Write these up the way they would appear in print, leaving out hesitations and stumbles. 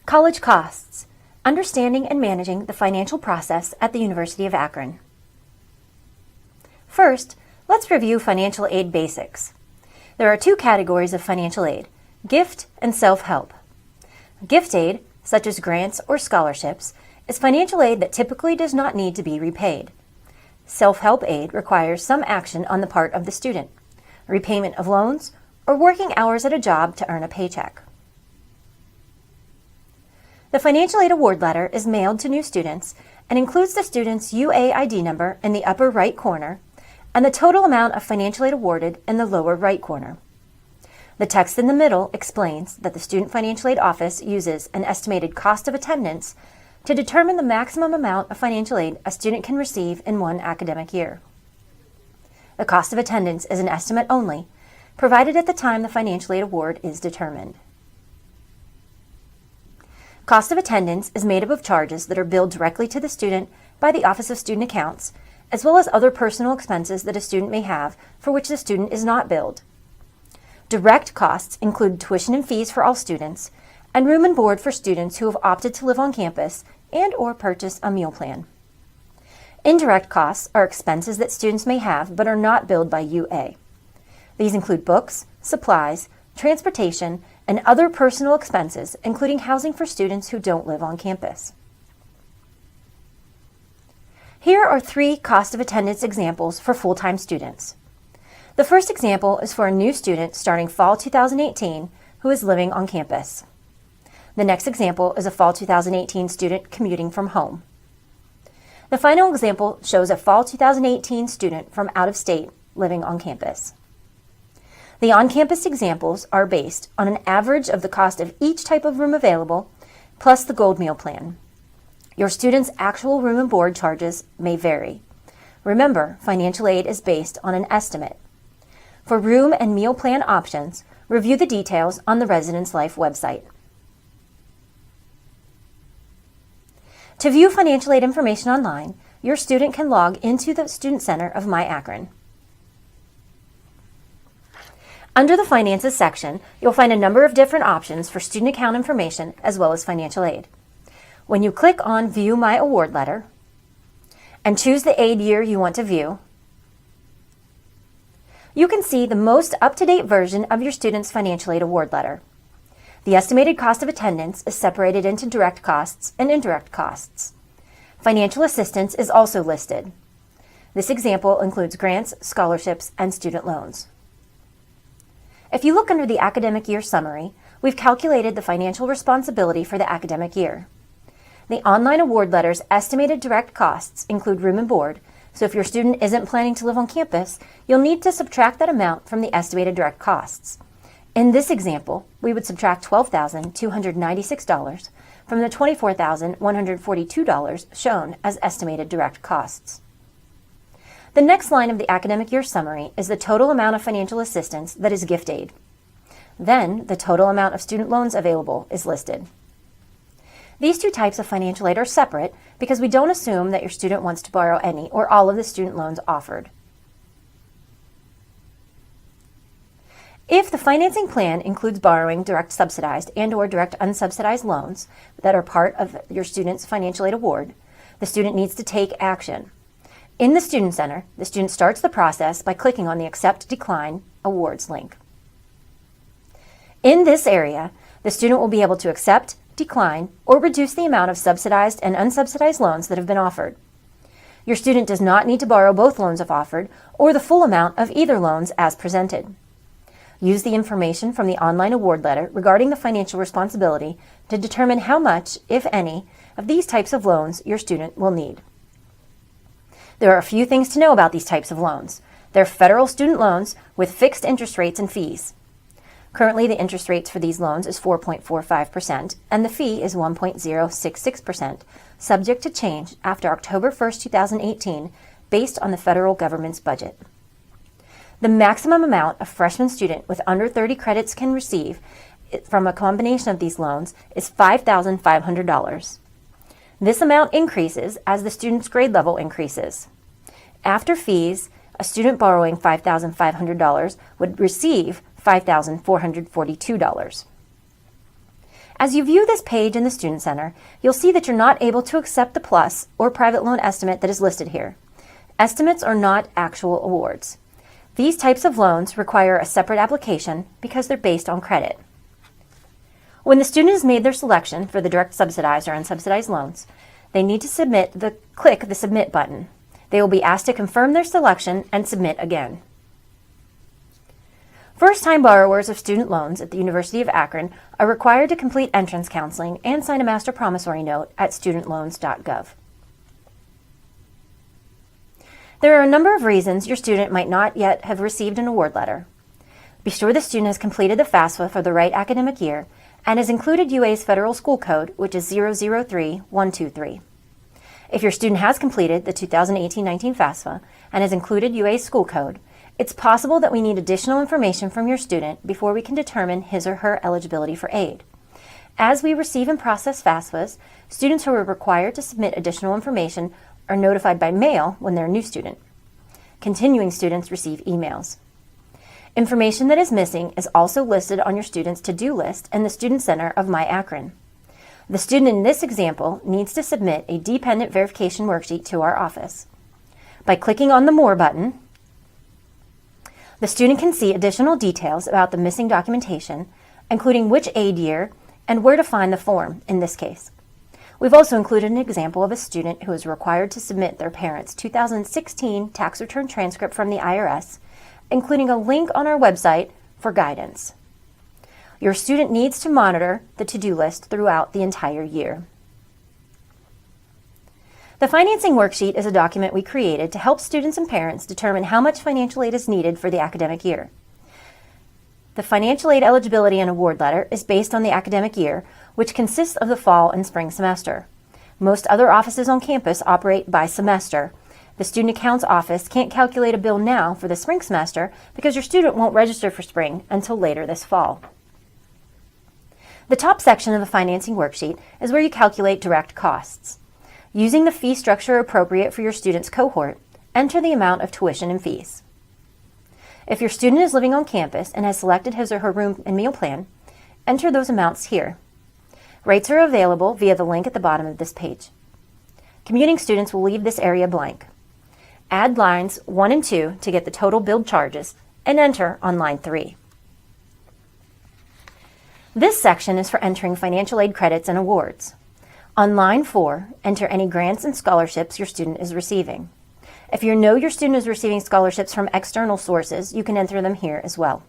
College costs. Understanding and managing the financial process at the University of Akron. First, let's review financial aid basics. There are two categories of financial aid, gift and self-help. Gift aid, such as grants or scholarships, is financial aid that typically does not need to be repaid. Self-help aid requires some action on the part of the student, repayment of loans, or working hours at a job to earn a paycheck. The financial aid award letter is mailed to new students and includes the student's UAID number in the upper right corner and the total amount of financial aid awarded in the lower right corner. The text in the middle explains that the Student Financial Aid Office uses an estimated cost of attendance to determine the maximum amount of financial aid a student can receive in one academic year. The cost of attendance is an estimate only, provided at the time the financial aid award is determined. Cost of attendance is made up of charges that are billed directly to the student by the Office of Student Accounts, as well as other personal expenses that a student may have for which the student is not billed. Direct costs include tuition and fees for all students, and room and board for students who have opted to live on campus and/or purchase a meal plan. Indirect costs are expenses that students may have but are not billed by UA. These include books, supplies, transportation, and other personal expenses, including housing for students who don't live on campus. Here are three cost of attendance examples for full-time students. The first example is for a new student starting fall 2018 who is living on campus. The next example is a fall 2018 student commuting from home. The final example shows a fall 2018 student from out of state living on campus. The on-campus examples are based on an average of the cost of each type of room available, plus the Gold Meal Plan. Your student's actual room and board charges may vary. Remember, financial aid is based on an estimate. For room and meal plan options, review the details on the Residence Life website. To view financial aid information online, your student can log into the Student Center of myAkron. Under the Finances section, you'll find a number of different options for student account information as well as financial aid. When you click on View My Award Letter and choose the aid year you want to view, you can see the most up-to-date version of your student's financial aid award letter. The estimated cost of attendance is separated into direct costs and indirect costs. Financial assistance is also listed. This example includes grants, scholarships, and student loans. If you look under the academic year summary, we've calculated the financial responsibility for the academic year. The online award letter's estimated direct costs include room and board, so if your student isn't planning to live on campus, you'll need to subtract that amount from the estimated direct costs. In this example, we would subtract $12,296 from the $24,142 shown as estimated direct costs. The next line of the academic year summary is the total amount of financial assistance that is gift aid. Then, the total amount of student loans available is listed. These two types of financial aid are separate because we don't assume that your student wants to borrow any or all of the student loans offered. If the financing plan includes borrowing direct subsidized and/or direct unsubsidized loans that are part of your student's financial aid award, the student needs to take action. In the Student Center, the student starts the process by clicking on the Accept Decline Awards link. In this area, the student will be able to accept, decline, or reduce the amount of subsidized and unsubsidized loans that have been offered. Your student does not need to borrow both loans if offered, or the full amount of either loans as presented. Use the information from the online award letter regarding the financial responsibility to determine how much, if any, of these types of loans your student will need. There are a few things to know about these types of loans. They're federal student loans with fixed interest rates and fees. Currently, the interest rates for these loans is 4.45% and the fee is 1.066%, subject to change after October 1st, 2018, based on the federal government's budget. The maximum amount a freshman student with under 30 credits can receive from a combination of these loans is $5,500. This amount increases as the student's grade level increases. After fees, a student borrowing $5,500 would receive $5,442. As you view this page in the Student Center, you'll see that you're not able to accept the PLUS or private loan estimate that is listed here. Estimates are not actual awards. These types of loans require a separate application because they're based on credit. When the student has made their selection for the direct subsidized or unsubsidized loans, they need to click the Submit button. They will be asked to confirm their selection and submit again. First-time borrowers of student loans at the University of Akron are required to complete entrance counseling and sign a master promissory note at studentloans.gov. There are a number of reasons your student might not yet have received an award letter. Be sure the student has completed the FAFSA for the right academic year and has included UA's Federal School Code, which is 003123. If your student has completed the 2018-19 FAFSA and has included UA's school code, it's possible that we need additional information from your student before we can determine his or her eligibility for aid. As we receive and process FAFSAs, students who are required to submit additional information are notified by mail when they're a new student. Continuing students receive emails. Information that is missing is also listed on your student's to-do list in the Student Center of My Akron. The student in this example needs to submit a dependent verification worksheet to our office. By clicking on the More button, the student can see additional details about the missing documentation, including which aid year and where to find the form in this case. We've also included an example of a student who is required to submit their parents' 2016 tax return transcript from the IRS, including a link on our website for guidance. Your student needs to monitor the to-do list throughout the entire year. The financing worksheet is a document we created to help students and parents determine how much financial aid is needed for the academic year. The financial aid eligibility and award letter is based on the academic year, which consists of the fall and spring semester. Most other offices on campus operate by semester. The Student Accounts Office can't calculate a bill now for the spring semester because your student won't register for spring until later this fall. The top section of the financing worksheet is where you calculate direct costs. Using the fee structure appropriate for your student's cohort, enter the amount of tuition and fees. If your student is living on campus and has selected his or her room and meal plan, enter those amounts here. Rates are available via the link at the bottom of this page. Commuting students will leave this area blank. Add lines 1 and 2 to get the total billed charges and enter on line 3. This section is for entering financial aid credits and awards. On line 4, enter any grants and scholarships your student is receiving. If you know your student is receiving scholarships from external sources, you can enter them here as well.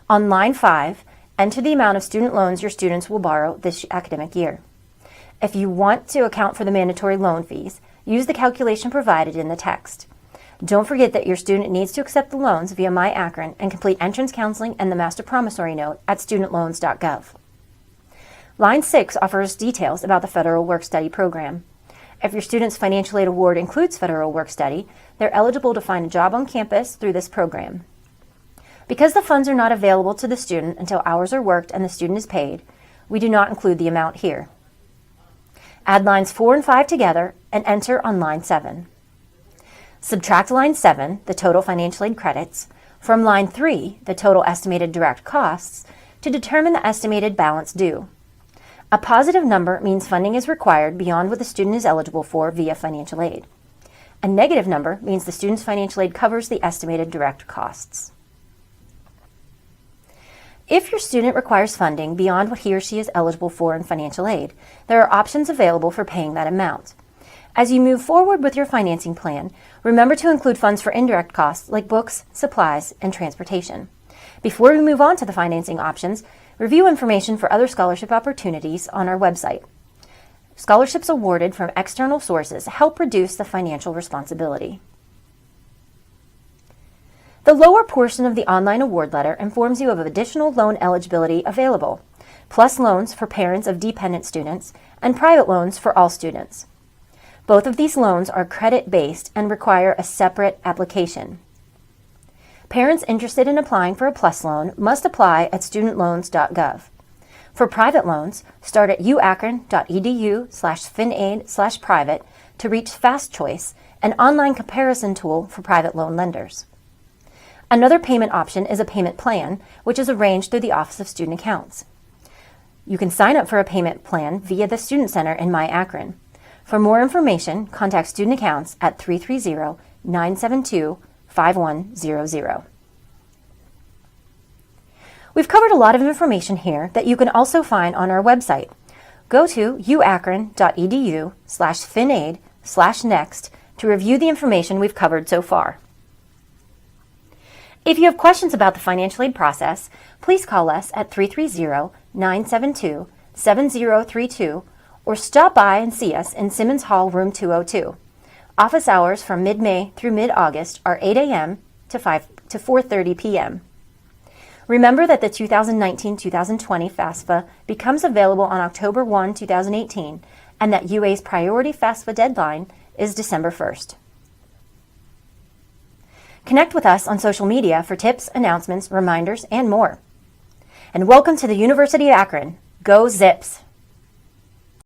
On line 5, enter the amount of student loans your students will borrow this academic year. If you want to account for the mandatory loan fees, use the calculation provided in the text. Don't forget that your student needs to accept the loans via My Akron and complete entrance counseling and the master promissory note at studentloans.gov. Line 6 offers details about the Federal Work-Study program. If your student's financial aid award includes Federal Work-Study, they're eligible to find a job on campus through this program. Because the funds are not available to the student until hours are worked and the student is paid, we do not include the amount here. Add lines 4 and 5 together and enter on line 7. Subtract line 7, the total financial aid credits, from line 3, the total estimated direct costs, to determine the estimated balance due. A positive number means funding is required beyond what the student is eligible for via financial aid. A negative number means the student's financial aid covers the estimated direct costs. If your student requires funding beyond what he or she is eligible for in financial aid, there are options available for paying that amount. As you move forward with your financing plan, remember to include funds for indirect costs like books, supplies, and transportation. Before we move on to the financing options, review information for other scholarship opportunities on our website. Scholarships awarded from external sources help reduce the financial responsibility. The lower portion of the online award letter informs you of additional loan eligibility available, plus loans for parents of dependent students and private loans for all students. Both of these loans are credit-based and require a separate application. Parents interested in applying for a PLUS loan must apply at studentloans.gov. For private loans, start at uakron.edu/finaid/private to reach Fast Choice, an online comparison tool for private loan lenders. Another payment option is a payment plan, which is arranged through the Office of Student Accounts. You can sign up for a payment plan via the Student Center in My Akron. For more information, contact Student Accounts at 330-972-5100. We've covered a lot of information here that you can also find on our website. Go to uakron.edu/finaid/next to review the information we've covered so far. If you have questions about the financial aid process, please call us at 330-972-7032 or stop by and see us in Simmons Hall, room 202. Office hours from mid-May through mid-August are 8 a.m. to 4:30 p.m. Remember that the 2019-2020 FAFSA becomes available on October 1, 2018, and that UA's priority FAFSA deadline is December 1st. Connect with us on social media for tips, announcements, reminders, and more. And welcome to the University of Akron. Go Zips!